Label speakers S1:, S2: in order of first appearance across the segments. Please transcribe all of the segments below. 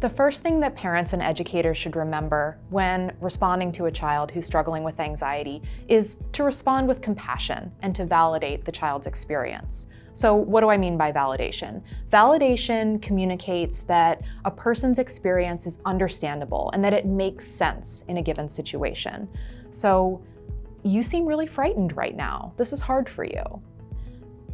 S1: The first thing that parents and educators should remember when responding to a child who's struggling with anxiety is to respond with compassion and to validate the child's experience. So what do I mean by validation? Validation communicates that a person's experience is understandable and that it makes sense in a given situation. So you seem really frightened right now. This is hard for you.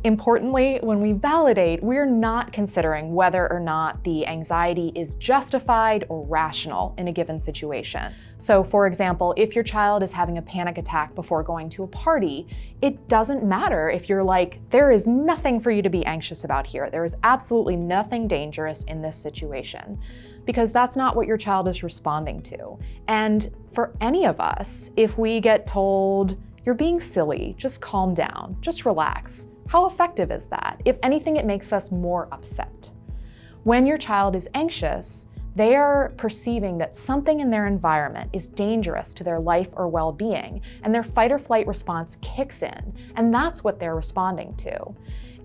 S1: Importantly, when we validate, we're not considering whether or not the anxiety is justified or rational in a given situation. So for example, if your child is having a panic attack before going to a party, it doesn't matter if you're like, there is nothing for you to be anxious about here. There is absolutely nothing dangerous in this situation, because that's not what your child is responding to. And for any of us, if we get told, you're being silly, just calm down, just relax, how effective is that? If anything, it makes us more upset. When your child is anxious, they are perceiving that something in their environment is dangerous to their life or well-being, and their fight or flight response kicks in, and that's what they're responding to.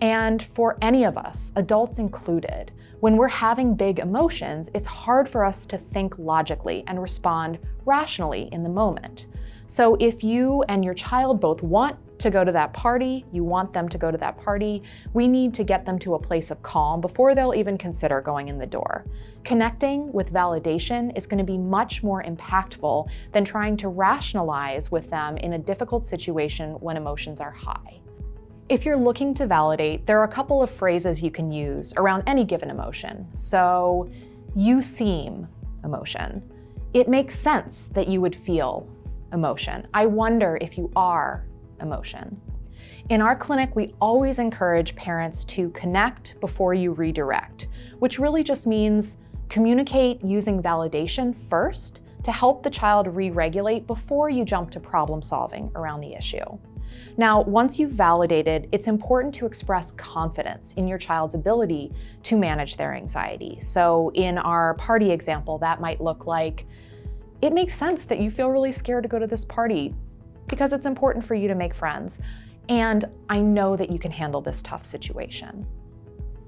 S1: And for any of us, adults included, when we're having big emotions, it's hard for us to think logically and respond rationally in the moment. So if you and your child both want to go to that party, you want them to go to that party, we need to get them to a place of calm before they'll even consider going in the door. Connecting with validation is going to be much more impactful than trying to rationalize with them in a difficult situation when emotions are high. If you're looking to validate, there are a couple of phrases you can use around any given emotion. So, you seem emotion. It makes sense that you would feel emotion. I wonder if you are emotion. In our clinic, we always encourage parents to connect before you redirect, which really just means communicate using validation first to help the child re-regulate before you jump to problem solving around the issue. Now, once you've validated, it's important to express confidence in your child's ability to manage their anxiety. So in our party example, that might look like, it makes sense that you feel really scared to go to this party because it's important for you to make friends. And I know that you can handle this tough situation.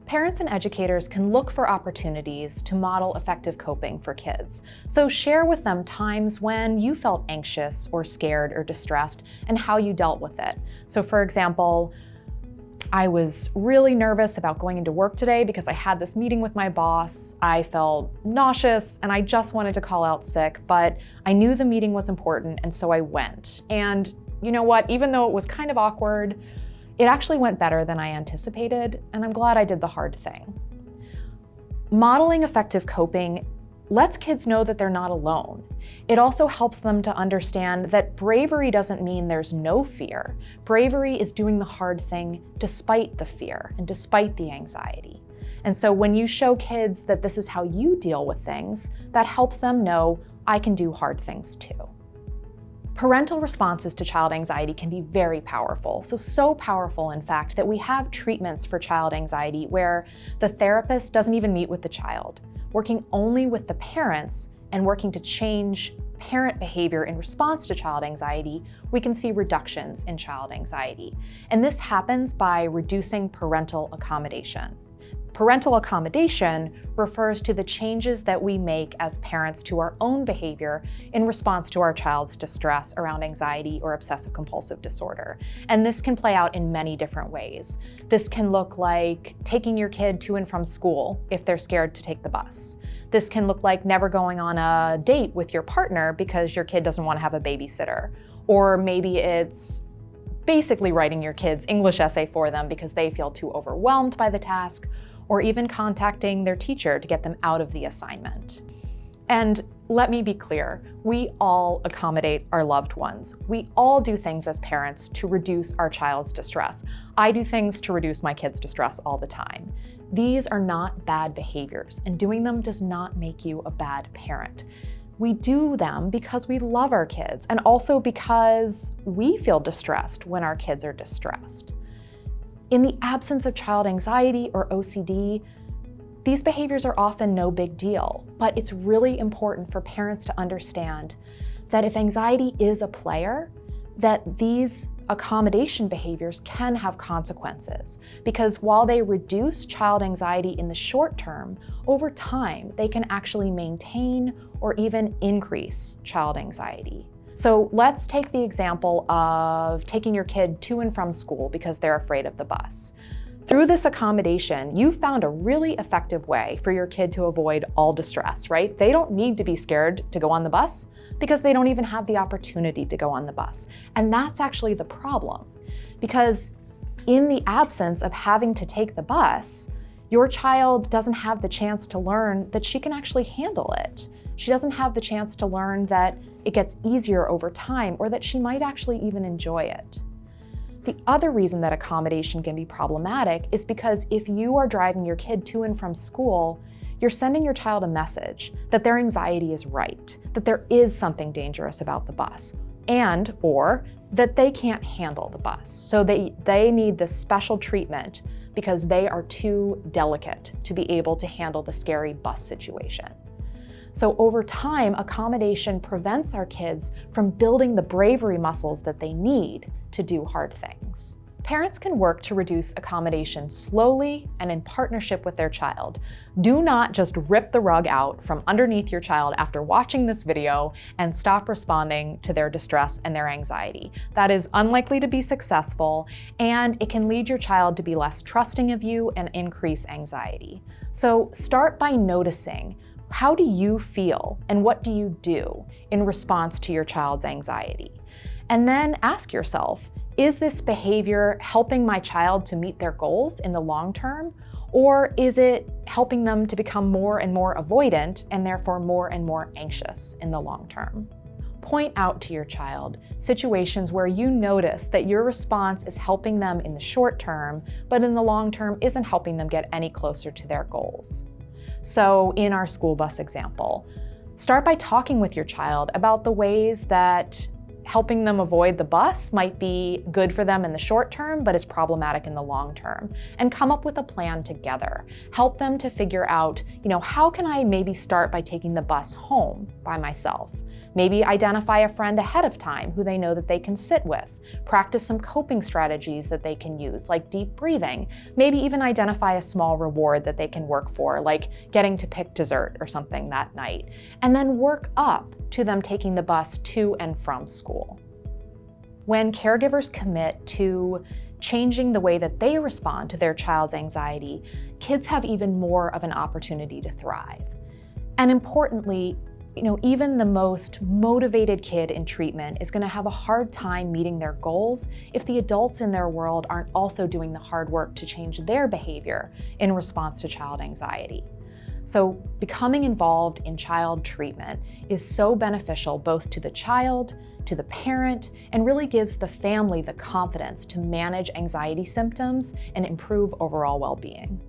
S1: Parents and educators can look for opportunities to model effective coping for kids. So share with them times when you felt anxious or scared or distressed and how you dealt with it. So for example, I was really nervous about going into work today because I had this meeting with my boss. I felt nauseous and I just wanted to call out sick, but I knew the meeting was important and so I went. And you know what, even though it was kind of awkward, it actually went better than I anticipated, and I'm glad I did the hard thing. Modeling effective coping lets kids know that they're not alone. It also helps them to understand that bravery doesn't mean there's no fear. Bravery is doing the hard thing despite the fear and despite the anxiety. And so when you show kids that this is how you deal with things, that helps them know, I can do hard things too. Parental responses to child anxiety can be very powerful. So powerful, in fact, that we have treatments for child anxiety where the therapist doesn't even meet with the child, working only with the parents and working to change parent behavior in response to child anxiety, we can see reductions in child anxiety. And this happens by reducing parental accommodation. Parental accommodation refers to the changes that we make as parents to our own behavior in response to our child's distress around anxiety or obsessive compulsive disorder. And this can play out in many different ways. This can look like taking your kid to and from school if they're scared to take the bus. This can look like never going on a date with your partner because your kid doesn't want to have a babysitter. Or maybe it's basically writing your kid's English essay for them because they feel too overwhelmed by the task, or even contacting their teacher to get them out of the assignment. And let me be clear, we all accommodate our loved ones. We all do things as parents to reduce our child's distress. I do things to reduce my kids' distress all the time. These are not bad behaviors, and doing them does not make you a bad parent. We do them because we love our kids, and also because we feel distressed when our kids are distressed. In the absence of child anxiety or OCD, these behaviors are often no big deal, but it's really important for parents to understand that if anxiety is a player, that these accommodation behaviors can have consequences because while they reduce child anxiety in the short term, over time, they can actually maintain or even increase child anxiety. So let's take the example of taking your kid to and from school because they're afraid of the bus. Through this accommodation, you found a really effective way for your kid to avoid all distress, right? They don't need to be scared to go on the bus because they don't even have the opportunity to go on the bus. And that's actually the problem, because in the absence of having to take the bus, your child doesn't have the chance to learn that she can actually handle it. She doesn't have the chance to learn that it gets easier over time or that she might actually even enjoy it. The other reason that accommodation can be problematic is because if you are driving your kid to and from school, you're sending your child a message that their anxiety is right, that there is something dangerous about the bus, or that they can't handle the bus. So they need this special treatment because they are too delicate to be able to handle the scary bus situation. So over time, accommodation prevents our kids from building the bravery muscles that they need to do hard things. Parents can work to reduce accommodation slowly and in partnership with their child. Do not just rip the rug out from underneath your child after watching this video and stop responding to their distress and their anxiety. That is unlikely to be successful, and it can lead your child to be less trusting of you and increase anxiety. So start by noticing, how do you feel and what do you do in response to your child's anxiety? And then ask yourself, is this behavior helping my child to meet their goals in the long term? Or is it helping them to become more and more avoidant and therefore more and more anxious in the long term? Point out to your child situations where you notice that your response is helping them in the short term, but in the long term isn't helping them get any closer to their goals. So in our school bus example, start by talking with your child about the ways that helping them avoid the bus might be good for them in the short term, but is problematic in the long term, and come up with a plan together. Help them to figure out, how can I maybe start by taking the bus home by myself? Maybe identify a friend ahead of time who they know that they can sit with. Practice some coping strategies that they can use, like deep breathing. Maybe even identify a small reward that they can work for, like getting to pick dessert or something that night. And then work up to them taking the bus to and from school. When caregivers commit to changing the way that they respond to their child's anxiety, kids have even more of an opportunity to thrive. And importantly, even the most motivated kid in treatment is going to have a hard time meeting their goals if the adults in their world aren't also doing the hard work to change their behavior in response to child anxiety. So becoming involved in child treatment is so beneficial both to the child, to the parent, and really gives the family the confidence to manage anxiety symptoms and improve overall well-being.